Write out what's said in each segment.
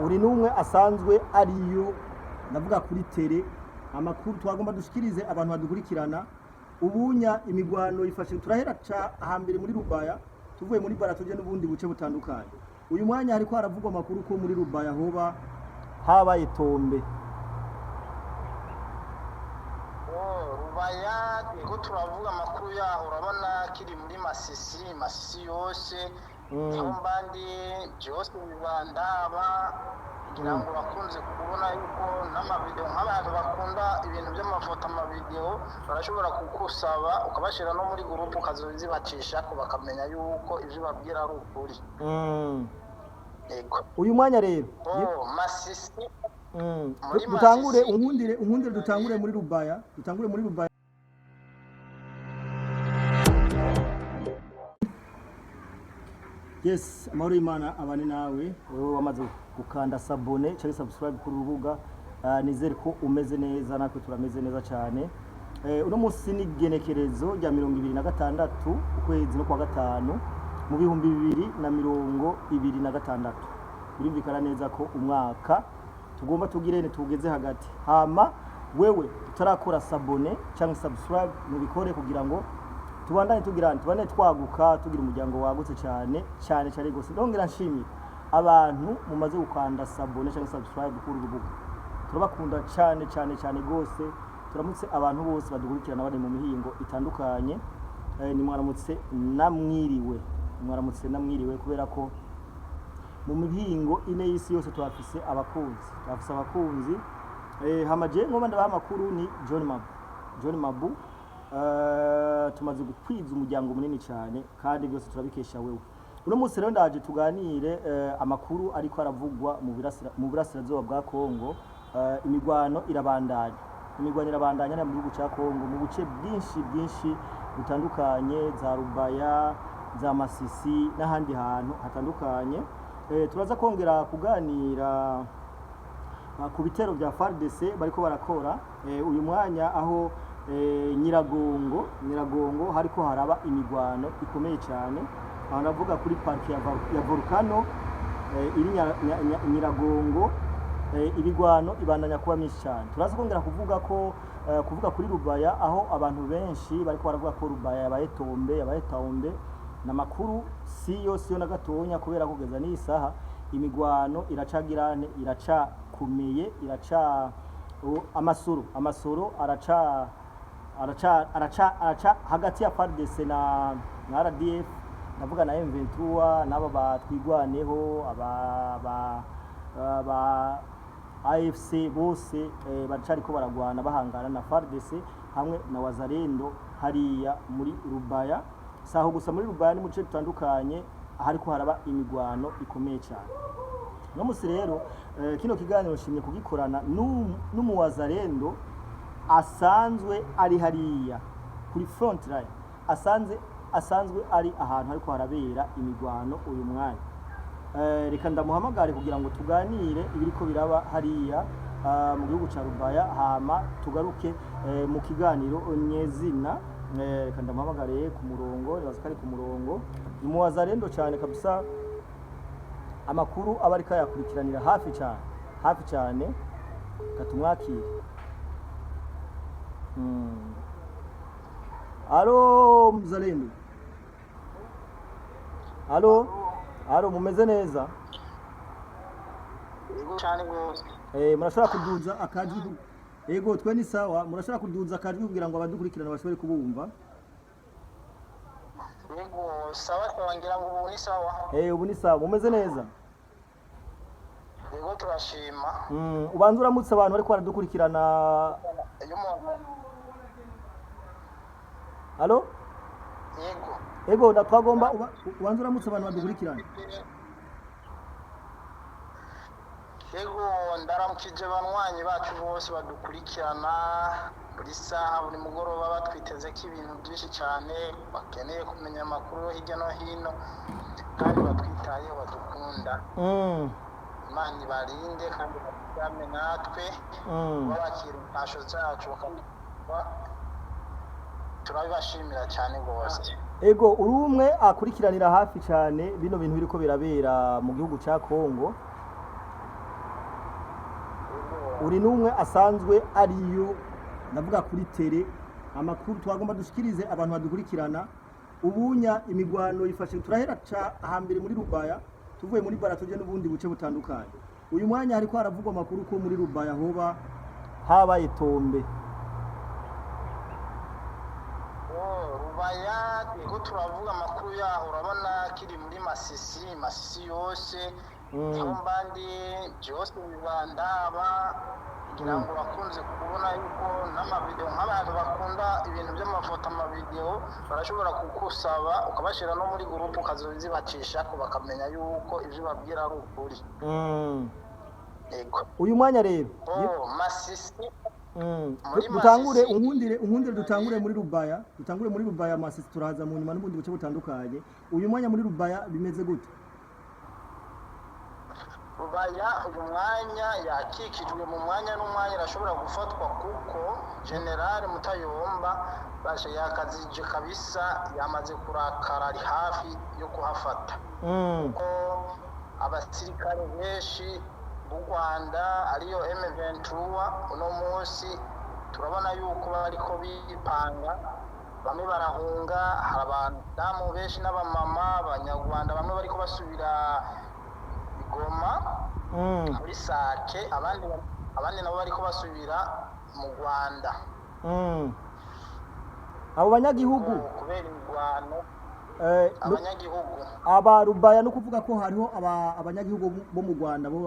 uri n'umwe asanzwe ariyo ndavuga kuri tele amakuru twagomba dushikirize abantu badukurikirana ubunya imigwano ifashe turahera ahambere muri Rubaya tuvuye muri bara tuje n'ubundi buce butandukanye uyu mwanya hariko haravugwa amakuru ko muri Rubaya hoba habaye tombe Rubaya niko turavuga amakuru yaho urabona kiri muri Masisi yose mbandi byose bibandaba kugira ngo bakunze kubona yuko n'amavideo nk'abantu bakunda ibintu by'amafoto amavideo barashobora kukusaba ukabashira no muri groupe ukazozibacisha ko bakamenya yuko ivyo babwira ari ukuri. Uyu mwanya rero Masisi dutangure unkundire dutangure muri Rubaya Yes, amahoro y'Imana abane nawe wowe wamaze gukanda sabone cyangwa subscribe kuri rubuga nizere ko umeze neza natwe turameze neza cyane uno munsi ni genekerezo rya 2026 ukwezi no kwa gatanu mu bihumbi 2026 birumvikana neza ko umwaka tugomba tugirene tugeze hagati hama wewe utarakora sabone cyangwa subscribe mubikore kugira ngo tubandanye twaguka tugira umuryango wagutse cyane gose ndongera nshimye abantu mumaze gukanda sabone cyangwa subscribe kuri rubuga turabakunda cyane gose turamutse abantu bose badukurikirana bari mu mihingo itandukanye ni mwaramutse namwiriwe kubera ko mu mihingo ine y'isi yose twafise abakunzi hamaje ngo ndabaha amakuru ni John Mabu tumaze gukwiza umuryango munini cyane kandi byose turabikesha wewe uno munsi rero ndaje tuganire amakuru ariko aravugwa mu burasirazuba bwa Kongo imigwano irabandanya na mu gihugu cya Kongo mu buce bwinshi butandukanye za Rubaya za Masisi n'ahandi hantu hatandukanye turaza kongera kuganira ku bitero bya FARDC bariko barakora uyu mwanya aho Nyiragongo hariko haraba imigwano ikomeye cyane aho navuga kuri park ya Volcano iri Nyiragongo ibigwano ibandanya kuba myinshi cyane turaza kongera kuvuga kuri Rubaya aho abantu benshi bariko baravuga ko Rubaya yabaye tombe na makuru siyo na gatonya kubera kugeza n'isaha imigwano iracakumeye amasoro araca hagati ya FARDC na RDF navuga na M23 nabo batwigwaneho aba AFC bose bacariko baragwana bahangana na FARDC hamwe na Wazalendo hariya muri Rubaya saho gusa muri Rubaya ni muce tutandukanye hariko haraba imigwano ikomeye cyane no musi rero kino kiganiro shimye kugikorana n'umuwazalendo asanzwe ari hariya kuri front line asanzwe ari ahantu hariko harabera imigwano uyu mwanya reka ndamuhamagare kugira ngo tuganire ibiriko biraba hariya mu gihugu ca Rubaya hama tugaruke mu kiganiro nyezina reka ndamuhamagare ku murongo bazikari ku murongo umuwazalendo cyane kabisa amakuru abarika yakurikiranira hafi cyane katumwakire Alo mzalendo Alo mumeze neza cyane gose murashobora kuduza akajwi yego twe ni sawa murashobora kuduza akajwi kugira ngo abadukurikirana bashobore kubumva yego sawa ngira ngo ubu ni sawa ubu ni sawa mumeze neza yego turashima ubanza uramutse abantu bariko baradukurikirana Alo yego twagomba ubanza uramutse abantu badukurikirana yego ndaramukije banywanyi bacu bose badukurikirana buri saha buri mugoroba batwiteze ko ibintu byinshi cyane bakeneye kumenya amakuru hirya no hino kandi batwitayeho badukunda Imana ibarinde kandi batujyame natwe babakira intasho zacu turabibashimira cyane rwose ego uri umwe akurikiranira hafi cyane bino bintu biriko birabera mu gihugu cya Kongo uri n'umwe asanzwe ariyo ndavuga kuri tele amakuru twagomba dushikirize abantu badukurikirana ubunya imigwano yifashe turahera ahambere muri Rubaya tuvuye muri bara tuje n'ubundi buce butandukanye uyu mwanya hariko haravugwa amakuru ko muri Rubaya hoba habaye tombe. Rubaya niko turavuga amakuru yaho urabona kiri muri Masisi yose aho mbandi byose bibandaba kugira ngo bakunze kubona yuko n'amavideo nk'abantu bakunda ibintu by'amafoto amavideo barashobora kukusaba ukabashira no muri group ukazozibacisha ko bakamenya yuko ivyo babwira ari ukuri. Yego uyu mwanya rero Masisi dutangure unkundire dutangure muri Rubaya Masisi turaza mu nyuma n'ubundi buce butandukanye uyu mwanya muri Rubaya bimeze gute? Rubaya uyu mwanya yakikijwe mu mwanya n'umwanya irashobora gufatwa kuko General Mutayomba bashe yakazije kabisa yamaze kurakara ari hafi yo kuhafata ko abasirikare benshi b'u Rwanda ariyo M23 uno munsi turabona yuko bariko bipanga bamwe barahunga hari abantu benshi n'abamama abanyarwanda bamwe bariko basubira Goma muri Sake abandi nabo bariko basubira mu Rwanda abo banyagihugu kubera ingwano abanyagihugu aba Rubaya no kuvuga ko hariho abanyagihugu bo mu Rwanda bo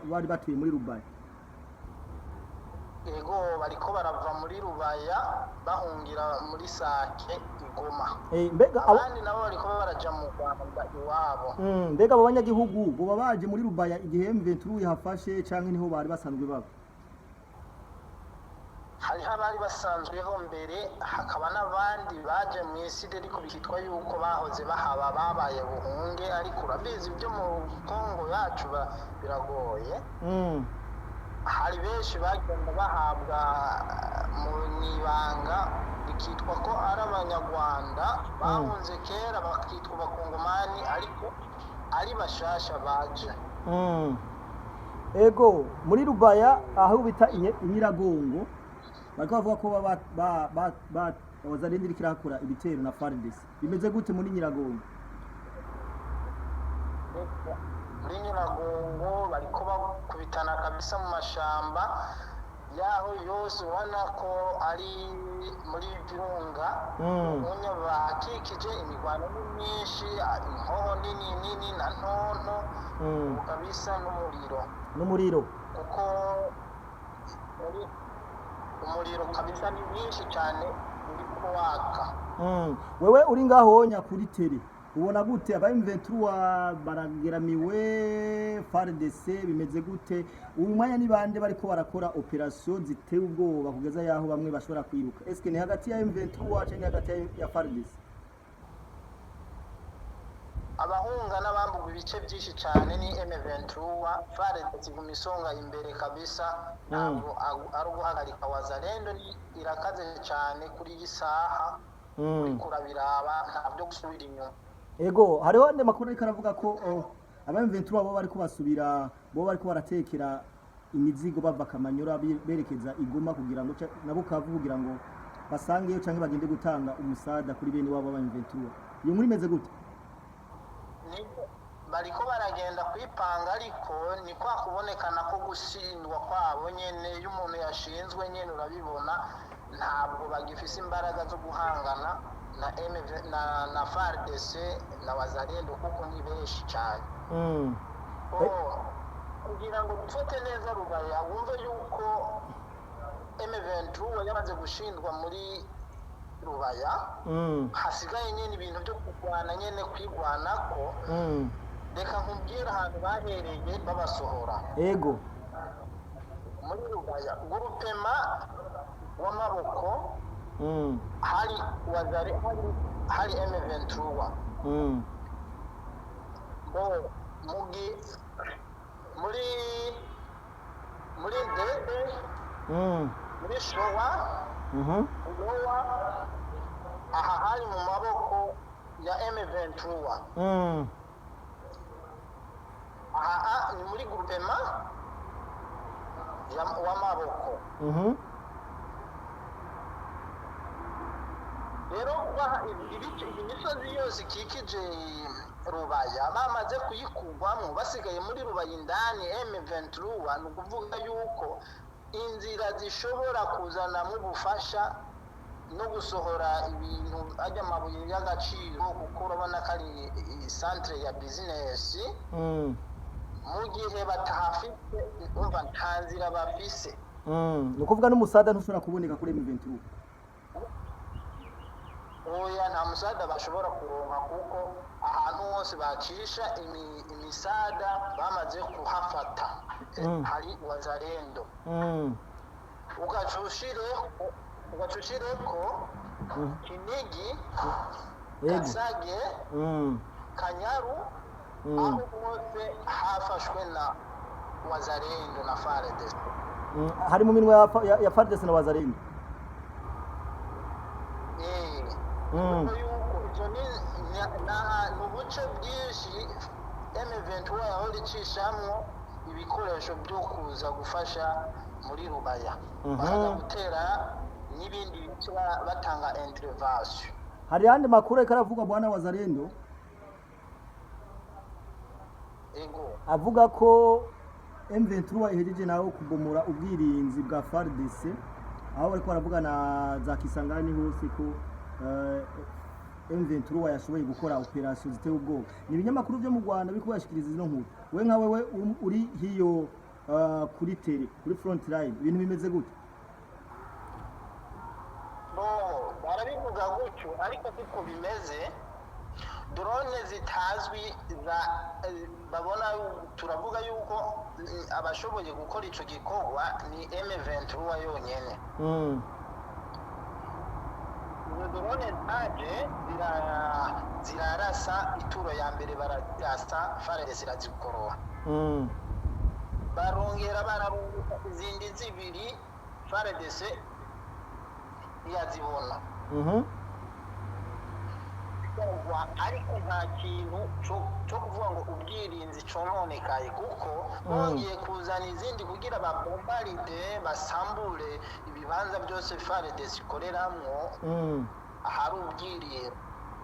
bari batuye muri Rubaya. Yego bariko barava muri Rubaya bahungira muri Sake Igoma mbega abandi nabo bariko baraja mu Rwanda iwabo. Mbega abo banyagihugu bo baje muri Rubaya igihe M23 yahafashe canke niho bari basanzwe baba? Hariho abari basanzweho mbere hakaba n'abandi baje mu isi ariko bikitwa yuko bahoze bahaba babaye buhunge ariko urabizi ibyo mu Kongo yacu biragoye. Hari benshi bagenda bahabwa mu ibanga bikitwa ko ari abanyarwanda bahunze kera bakitwa abakongomani ariko ari bashasha baje. Ego muri Rubaya aho bita Inyiragongo bariko bavuga ko abazarindira kirakora ibitero na FARDC bimeze gute muri Nyiragongo? Muri Nyiragongo bariko bakubitana kabisa mu mashamba yaho yose ubona ko ari muri Virunga unye bakikije imigwano myinshi inkoho nini na ntonto kabisa n'umuriro kuko umuriro kabisa ni mwinshi cyane uri kuwaka. Wewe uri ngaho nyakuri tele ubona gute aba M23 barageramiwe FARDC bimeze gute uyu mwanya ni bande bariko barakora operation ziteye ubwoba kugeza yaho bamwe bashobora kwiruka eske ni hagati ya M23 cyangwa hagati ya FARDC? Abahunga n'abambuga ibice byinshi cyane ni M23 FARDC ku misonga imbere kabisa ntabwo ari guhagarika wazalendo irakaze cyane kuri iyi saha kurabiraba ntabyo gusubira inyuma. Ego hariho ande makuru ariko aravuga ko aba M23 bo bariko basubira bo bariko baratekera imizigo bava Kamanyura berekeza Igoma kugira ngo nabo kavugira ngo basangeyo canke bagende gutanga umusada kuri bene wabo aba M23 iyo muri meze gute? Bariko baragenda kwipanga ariko ni kwa kubonekana ko gushindwa kwabo nyene iyo umuntu yashinzwe nyene urabibona ntabwo bagifise imbaraga zo guhangana na FARDC na wazalendo kuko ni benshi cyane. Kugira ngo dufate neza Rubaya wumve yuko M23 yamaze gushindwa muri Rubaya hasigaye nyene ibintu byo kurwana nyene kwigwanako. Reka nkubwira ahantu bahereye babasohora. Ego muri Rubaya gurupema w'amaboko hari wazare hari M23 mugi muri Dede muri Showa Ulowa aha hari mu maboko ya M23 aha ni muri groupement w'amaboko. Rero iyi misozi yose ikikije Rubaya bamaze kuyikurwamo basigaye muri Rubaya indani M23 ni ukuvuga yuko inzira zishobora kuzanamo ubufasha no gusohora ibintu ajya amabuye y'agaciro kuko urabona ko ari centre ya business mu gihe batahafite umva nta nzira bafise. Ni ukuvuga n'umusada ntushobora kuboneka kuri M23. Oya nta musada bashobora kuronka kuko ahantu hose bacisha imisada bamaze kuhafata. Hari Wazalendo ugacushireko Kinigi, Kasage, Kanyaru, aho hose hafashwe na Wazalendo na FARDC. Hari mu minwe ya FARDC na Wazalendo. Yuko ibyo ni ubuce bwinshi M23 yahora icishamwo ibikoresho byo kuza gufasha muri Rubaya. Bakaza gutera n'ibindi bice batanga intervention. Hari yandi makuru ariko aravugwa bwana Wazalendo avuga ko M23 ihejeje nawo kubomora ubwirinzi bwa FARDC, aho bariko baravuga na za Kisangani hose ko M23 yashoboye gukora operation ziteye ubwoba. Ni ibinyamakuru byo mu Rwanda biko yashikiriza izo nkuru. We nka wewe uri hiyo kuri tele kuri front line ibintu bimeze gute? Barabivuga gutyo ariko siko bimeze. Drone zitazwi babona turavuga yuko abashoboye gukora ico gikorwa ni M23 yonyene. Drone zaje zirarasa ituro ya mbere bararasa FARDC zirazikoroha. Barongera bararunguka izindi zibiri FARDC yazibona. Ariko nta kintu cyo kuvuga ngo ubwirinzi cononekaye kuko bongeye kuzana izindi kugira babombaride basambure ibibanza byose FARDC ikoreramwo ahari ubwiriye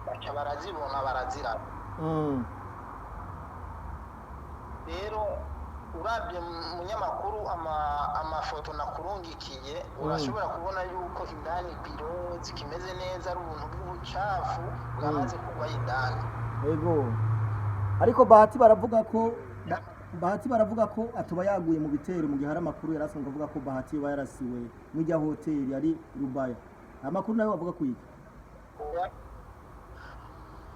baca barazibona barazirana. Rero urabye munyamakuru amafoto nakurungikiye urashobora kubona yuko indani biro zikimeze neza ari ubuntu bw'ubucafu bwamaze kugwa indani. Yego ariko Bahati baravuga ko atuba yaguye mu bitero mu gihe hari amakuru yarasonga avuga ko Bahati yarasiwe mu gihe hoteli ari Rubaya. Amakuru nayo bavuga kwiki?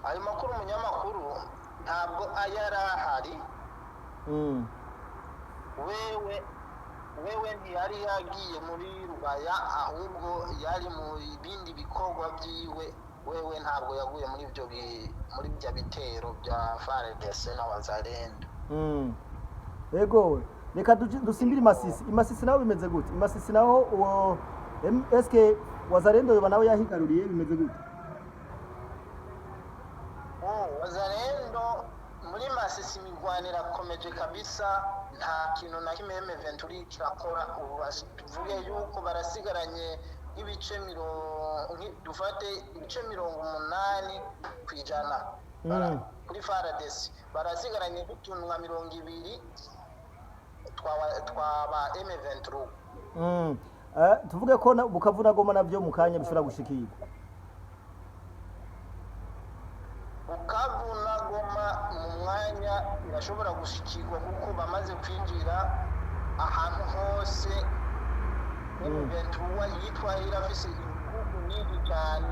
Ayo makuru munyamakuru ntabwo ayarahari. Wewe ntiyari yagiye muri Rubaya ahubwo yari mu bindi bikorwa byiwe. Wewe ntabwo yaguye muri bya bitero bya FARDC na Wazalendo. Yego reka dusimbire Masisi naho bimeze gute? Masisi naho uwo eske Wazalendo yoba nawe yahigaruriye bimeze gute? Wazalendo muri Masisi imigwanira komeje kabisa, nta kintu na kimwe M23 kirakora. Ubu tuvuge yuko barasigaranye ibice dufate ibice 80 kwijana kuri FARDC, barasigaranye utuntu nka 20 twaba M23. Tuvuge ko Bukavu na Goma navyo mu kanya bishobora gushikira. Bukavu na Goma mu mwanya birashobora gushikirwa kuko bamaze kwinjira ahantu hose. M23 yitwa irafise ibihugu nyinshi cyane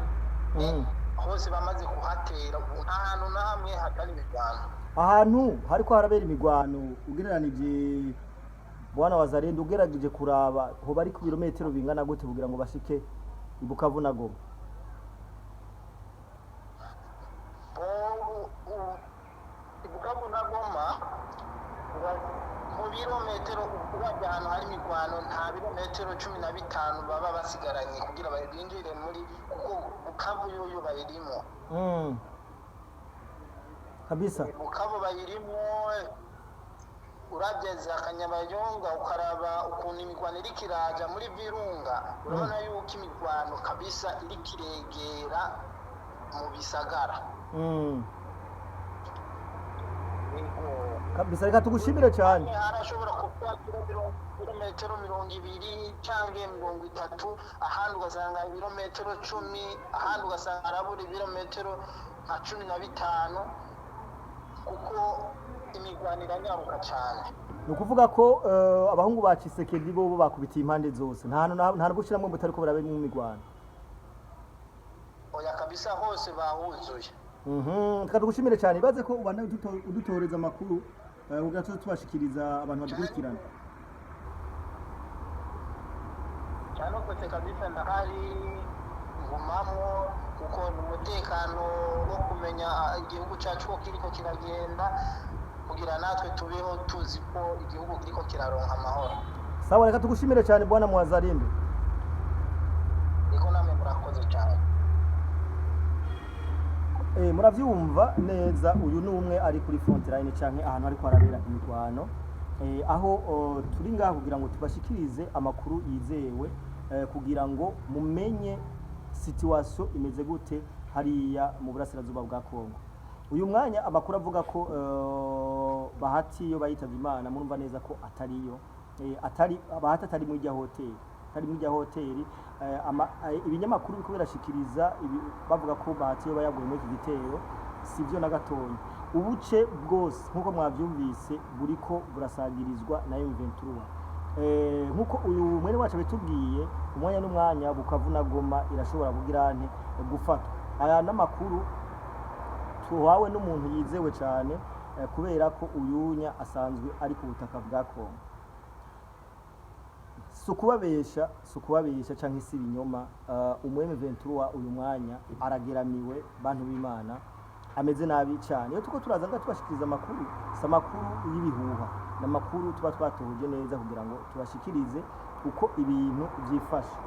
hose bamaze kuhatera, ahantu na hamwe hatari imigwano. Ahantu hariko harabera imigwano ugereranije bwana Wazalendo ugerageje kuraba ho bari ku birometero bingana gute kugira ngo bashike Bukavu na Goma? Bukavu na Goma mu birometero ubajya ahantu hari imigwano nta birometero 15 baba basigaranye kugira binjire muri kuko Bukavu yoyo bayirimo. Kabisa Bukavu bayirimo urageze akanyabayonga ukaraba ukuntu imigwano iriko iraja muri Virunga urabona yuko imigwano kabisa iriko iregera mu bisagara kabisa. Reka tugushimire cyane. harashobora kuba kilometero 20 cyangwa 30, ahandi ugasanga ibirometero 10, ahandi ugasanga arabura ibirometero nka 15, kuko imigwano iranyaruka cyane. Ni ukuvuga ko abahungu ba Tshisekedi bo bakubitiye impande zose, nta gushyiramo mutari ko barabe mu migwano. Oya kabisa, hose bahuzuye. Reka tugushimire cyane, baze ko ubana udutoreza amakuru ugato tubashikiriza abantu badukurikirana cyane ko kabisa ndahari ngumamo, kuko ni umutekano wo kumenya igihugu cyacu ko kiriko kiragenda, kugira natwe tubeho tuzi ko igihugu kiriko kiraronka amahoro. Sawa, reka tugushimire cyane bwana Muwazalendo. Iko namwe murakoze cyane. Muravyumva neza, uyu ni umwe ari kuri front line canke ahantu ariko arabera imigwano, aho turi ngaho kugira ngo tubashikirize amakuru yizewe, kugira ngo mumenye situation imeze gute hariya mu burasirazuba bwa Kongo. Uyu mwanya amakuru avuga ko Bahati yo bayitavye Imana, murumva neza ko atariyo, Bahati atari muri rya hoteli, ibinyamakuru biko birashikiriza bavuga ko Bahati yo bayaguye muri iki gitero, sivyo na gatonya. Ubuce bwose nkuko mwavyumvise buriko burasagirizwa na M23, nkuko uyu mwene wacu bitubwiye, umwanya n'umwanya Bukavu na Goma irashobora kugira nte gufatwa. Aya n'amakuru tuhawe n'umuntu yizewe cyane, kubera ko uyunya asanzwe ari ku butaka bwa Kongo. Sukubabesha canke si binyoma, umweme 23 uyu mwanya arageramiwe, bantu b'Imana, ameze nabi cyane. Iyo tuko turaza nga tubashikiriza amakuru, samakuru y'ibihuha, namakuru tuba twatoje neza kugira ngo tubashikirize uko ibintu byifashe.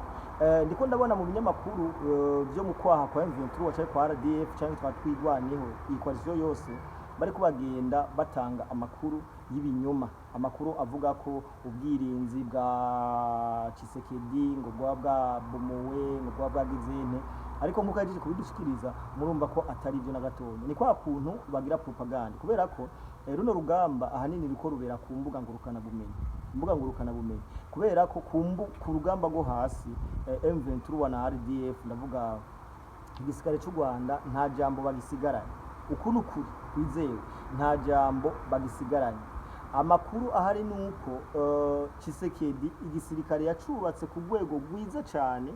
Ndiko ndabona mu binyamakuru byo mu kwaha kwa M23 cyangwa kwa RDF cyangwa twatwigwaneho ikwazyo yose, bari kubagenda batanga amakuru y'ibinyoma, amakuru avuga ko ubwirinzi bwa Tshisekedi ngo bwa bomowe, ngo bwa gizene, ariko nkuko yaje kubidushikiriza murumva ko atari byo na gatonya. Ni kwa kuntu bagira propaganda, kubera ko runo rugamba ahanini riko rubera ku mbuga ngurukana bumenyi, kubera ko ku rugamba go hasi M23 na RDF, ndavuga igisirikare cy'u Rwanda, nta jambo bagisigaranye. Ukuntu kuri wizewe, nta jambo bagisigaranye. Amakuru ahari nuko Tshisekedi igisirikare yacubatse ku rwego rwiza cyane,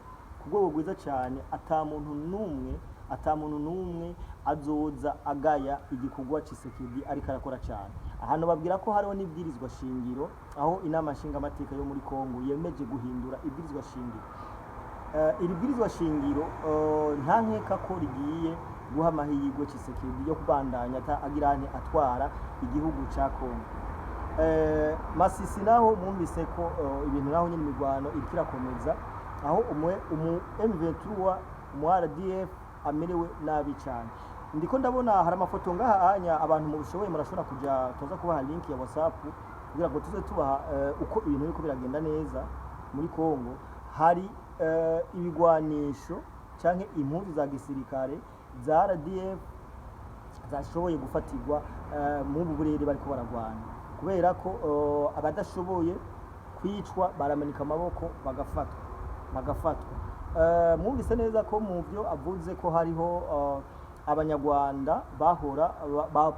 ata muntu numwe azoza agaya igikorwa Tshisekedi ariko arakora cyane. Ahantu babwira ko hariho n'ibwirizwa shingiro, aho inama nshinga amateka yo muri Kongo yemeje guhindura ibwirizwa shingiro. Iri bwirizwa shingiro nta nkeka ko rigiye guha amahirwe Tshisekedi yo kubandanya agira atwara igihugu cya Kongo. Masisi naho mwumvise ko ibintu naho nyine imigwano irikirakomeza, aho M23 mu RDF amerewe nabi cyane. Ndiko ndabona hari amafoto ngahanya, abantu mu bishoboye murashobora kuja toza kubaha link ya WhatsApp kugira ngo tuze tubaha uko ibintu biriko biragenda neza muri Kongo. Hari ibigwanisho canke impunzi za gisirikare za RDF zashoboye gufatirwa mu burere bariko baragwana, kubera ko abadashoboye kwicwa baramanika amaboko bagafatwa. Mwumvise neza ko mu byo avuze ko hariho abanyarwanda bahora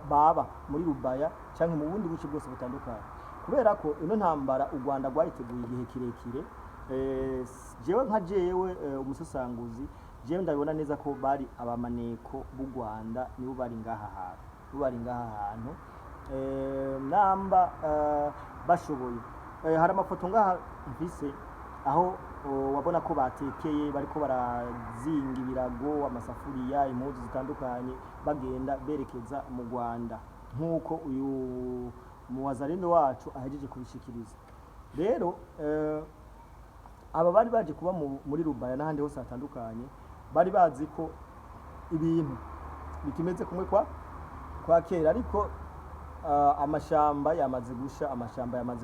baba muri Rubaya canke mu bundi buce bwose butandukanye, kubera ko ino ntambara u Rwanda rwayiteguye igihe kirekire. Jewe umusasanguzi, jewe ndabona neza ko bari abamaneko b'u Rwanda nibo bari ngaha hantu, namba bashoboye. Hari amafoto ngaha mvise aho wabona ko batekeye, bariko barazinga ibirago, amasafuriya, impuzu zitandukanye, bagenda berekeza mu Rwanda, nkuko uyu Muwazalendo wacu ahejeje kubishikiriza. Rero aba bari baje kuba muri Rubaya n'ahandi hose hatandukanye, bari bazi ko ibintu bikimeze kumwe kwa kera, ariko amashamba yamaze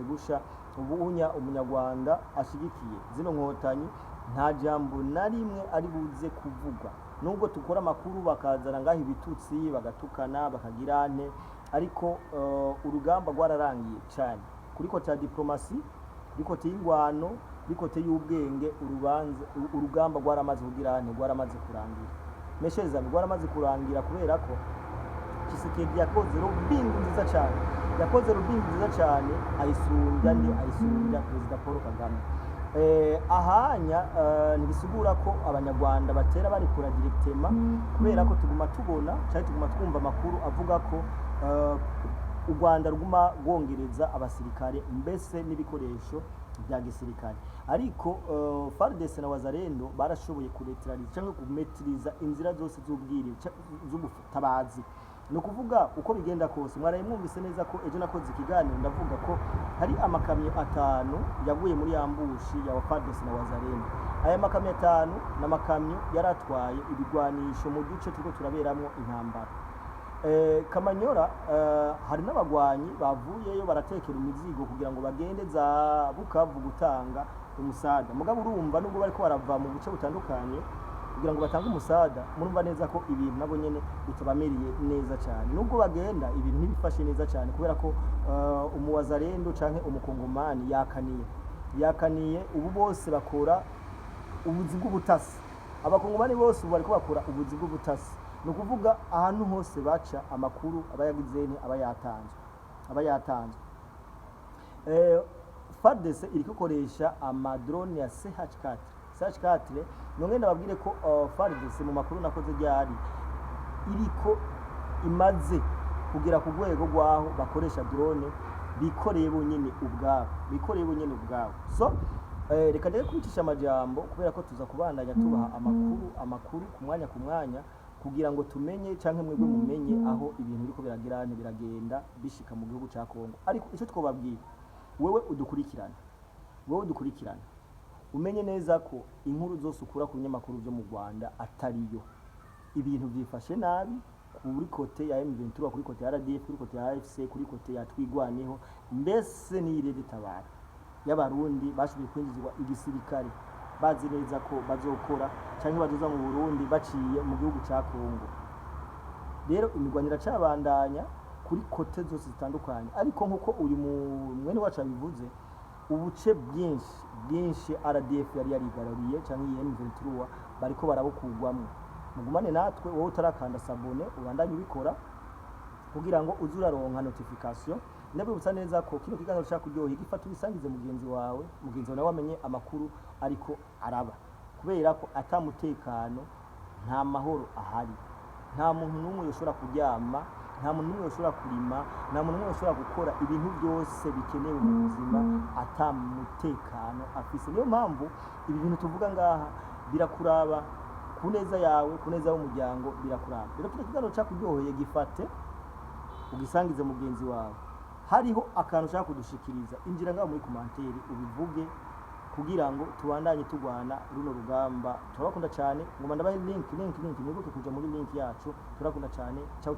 gusha ubunya umunyarwanda ashigikiye zino nkotanyi nta jambo na rimwe ari buze kuvugwa nubwo tukora amakuru bakazana ngaho ibitutsi bagatukana bakagirane ariko urugamba rwararangiye cyane kuri kote ya diplomasi kuri kote y'ingwano kuri kote y'ubwenge urugamba rwaramaze kugirane rwaramaze kurangira meshezami rwaramaze kurangira kubera ko Tshisekedi yakoze rubingi nziza cyane ayisumbya perezida Paul Kagame ahanya ntibisigura ko abanyarwanda batera bari kura directement kubera ko tuguma tubona cyari tuguma twumva amakuru avuga ko u Rwanda ruguma rwongereza abasirikare mbese n'ibikoresho bya gisirikare ariko FARDC na Wazalendo barashoboye kuretirariza cyangwa kumetiriza inzira zose z'ubutabazi no kuvuga uko bigenda kose mwaraye mwumvise neza ko ejo nakoze ikiganiro ndavuga ko hari amakamyo 5 yaguye muri ambushi ya FARDC na Wazalendo aya makamyo 5 n'amakamyo yaratwaye ibigwanisho mu duce tuko turaberamwo intambara Kamanyora hari n'abagwanyi bavuyeyo baratekera imizigo kugira ngo bagende za Bukavu gutanga umusada mugabo urumva nubwo bariko barava mu buce butandukanye kugira ngo batange umusada murumva neza ko ibintu nabo nyene bitabameriye neza cyane nubwo bagenda ibintu ntibifashe neza cyane kubera ko umuwazarendo canke umukongomani yakaniye ubu bose bakora ubuzi bw'ubutasi abakongomani bose ubu bariko bakora ubuzi bw'ubutasi no kuvuga ahantu hose baca amakuru abayagizene abayatanzwe FARDC iri gukoresha amadrone ya CH4 none ndababwire ko FARDC mu makuru nakoze ryari iriko imaze kugera ku rwego rwaho bakoresha drone bikoreye bonyene ubwabo so reka ndeke kubicisha amajambo kubera ko tuza kubandanya tubaha amakuru ku mwanya kugira ngo tumenye canke mwebwe mumenye aho ibintu biriko biragenda bishika mu gihugu ca Kongo ariko ico twobabwira wewe udukurikirana umenye neza ko inkuru zose ukura ku nyamakuru byo mu Rwanda atariyo ibintu byifashe nabi kuri kote ya M23 kuri kote ya RDF kuri kote ya AFC kuri kote ya twigwaneho mbese n'irede tabara y'abarundi bashoboye kwinjizwa igisirikare bazi neza ko bazokora cyangwa bazoza mu Burundi baciye mu gihugu ca Kongo rero imigwanira cabandanya kuri kote zose zitandukanye ariko nkuko uyu mwene wacu abivuze ubuce bwinshi RDF yari yarigaruriye cyangwa M23 bariko barabukugwamo mugumane natwe wowe utarakanda sabone ubandanye ubikora kugira ngo uzuraronka notification ndabibutsa neza ko kino kiganiro cya kuryohera gifata ubisangize mugenzi wawe nawe wamenye amakuru ariko araba kubera ko atamutekano nta mahoro ahari nta muntu n'umwe yoshobora kuryama nta muntu n'umwe yoshobora kurima nta muntu n'umwe yoshobora gukora ibintu byose bikenewe mu buzima atamutekano afise niyo mpamvu ibi bintu tuvuga ngaha birakuraba ku neza yawe ku neza y'umuryango birakuraba rero kino kiganiro cya kuryoheye gifate ugisangize mugenzi wawe hariho akantu ushaka kudushikiriza injira ngaho muri commentaire ubivuge kugira ngo tubandanye tugwana runo rugamba turabakunda cyane ngoma ndabahe link mwibuke kuja muri link yacu turakunda cyane ciao